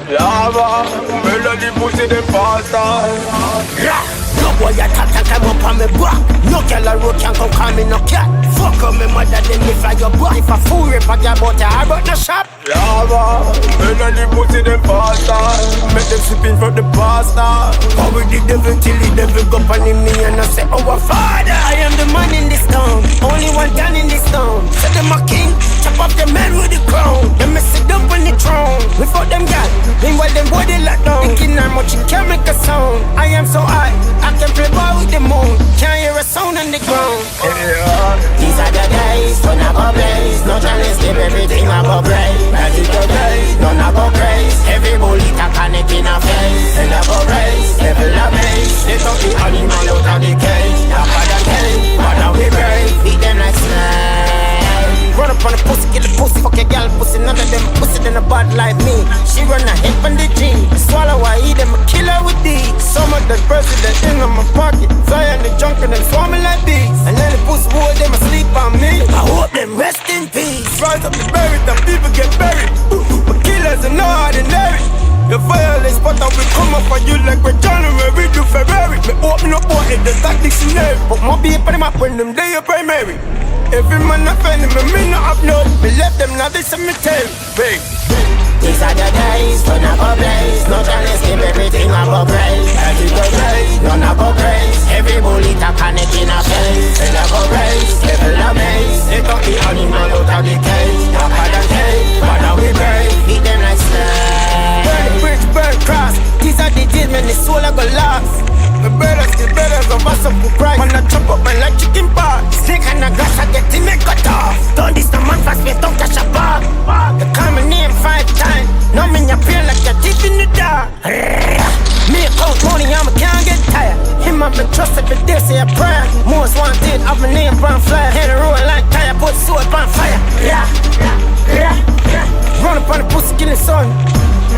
Lava, melody pussy the pasta. No boy a tap come up on me back. No girl a road can come call me no cat. Fuck up me mother then me fly your back. If a fool rip a girl but I brought no shop. Lava, melody pussy the pasta. Make them sipping from the pasta. How we the devil till the devil go on me and I say our father. I am the man in this town, only one gun in this town. Say them a king, chop off the man with the crown. Them me sit up on the throne. Without them gal, meanwhile them boy they lock down. Thinking how much it can make a sound. I am so high, I can play ball with the moon. Can't hear a sound on the ground. These are the days when I go blaze. No chance give everything I go brave. That is the days, none I go praise. Every bullet I connect in a face. And I go race, level of base. They took the animal out of the cage. Darker than cage, but now we brave. Beat them like snake. Run up on the pussy, kill the pussy. Fuck your girl pussy, none of them pussy than a bad like me. She run a hip on the G. Swallow I eat them, a killer with D. Some of the president in on my pocket. Fly in the junk and then form me like bees. And then the pussy boy, them asleep on me. I hope them rest in peace. Rise up the buried, the people get buried. But killers are not ordinary. The violence, but I will come up for you like we're January to February. Me open up all in the stock dictionary. But my people, them up when them day are primary. Every man offending me not upload. Me left them now, they cemetery. Big. These are the days when I go blaze. No chance give everything I go praise. As it go blaze, none I go praise. Every bullet I connect in a face. And I go race, level of maze. They took the animal out of the cage. Darker than cage, but now we brave. Beat them like slaves. Burn the bridge, burn cross. These are the days when the soul I go lost. The brothers, the brothers of us up who cry. Man, I chop up and like chicken pot. Snake and a grass, I get to make cut off. Don't this the man fast, me don't catch a bar. They call my name 5 times. Now me in pain like a thief in the dark. Me a count money, I can't get tired. Him I've been trusted for this, say a prayer. Most wanted, of my name brown fly. Head a roll like tire, put sword on fire. Run up on the pussy, killing son.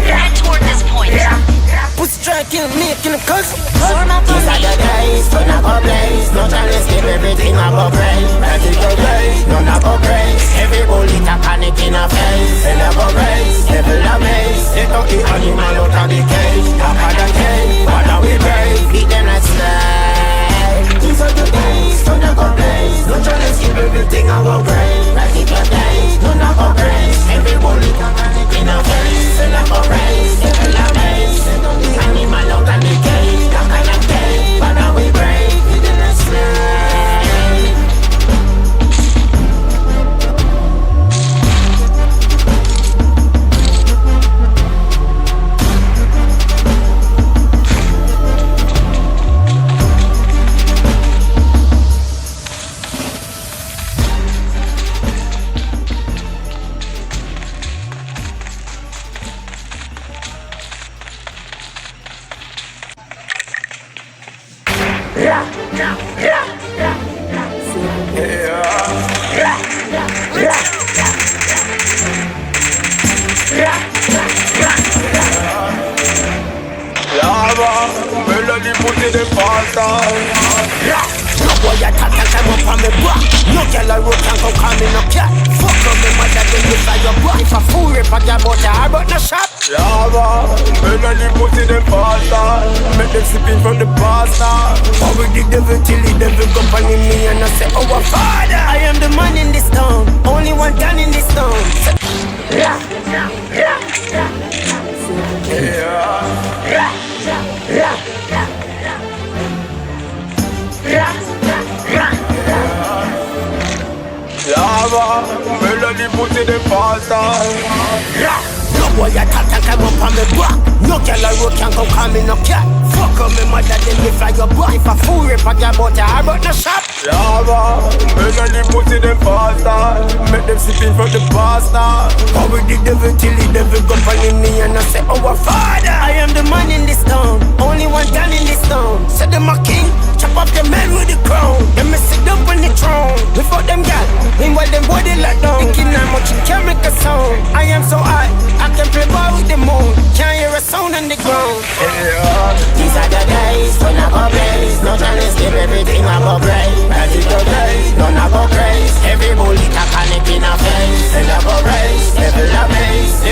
Head toward this point. Pussy try to kill me, kill him cousin. These are the days when I go blaze. No chance give everything I go praise. That is the days, none I go praise. Every bullet I connect in a face. And I go race, level of maze. They took the animal out of the cage. Darker than cage, but now we brave. Beat them like slaves. These are the days when I go blaze. No chance give everything I go praise. That is the days, none I go praise. Every bullet I connect in a face. And I go race, level of maze. They took the animal out of the cage. Darker than cage, but now we brave. Beat them like slaves. Lava, melody pussy the pasta. No boy a tap come up on me back. No girl a road can come call me no cat. Fuck up me mother then me fly your back. If a fool rip a girl but I brought no shop. Lava, melody pussy the pasta. Make them sipping from the pasta. How we the devil till the devil go on me and I say our father. I am the man in this town, only one gun in this town. Lava, melody pussy the pasta. No boy a tap come up on me back. No girl a road can come call me no cat. Fuck up me mother then me fly your back. If a fool rip a girl but I brought no shop. Lava, melody pussy the pasta. Make them sipping from the pasta. How we the devil till the devil go on me and I say our father. I am the man in this town, only one gun in this town. Say them a king, chop up the man with the crown. Them me sit up on the throne. Without them gal, meanwhile them boy they lock down. Thinking how much it can make a sound. I am so high, I can play ball with the moon. Can't hear a sound on the ground. Yeah. These are the days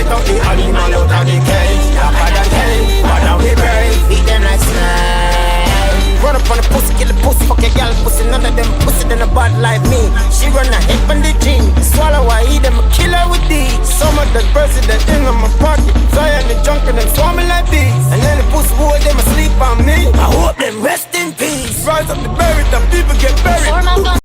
get out the animal out of the cage.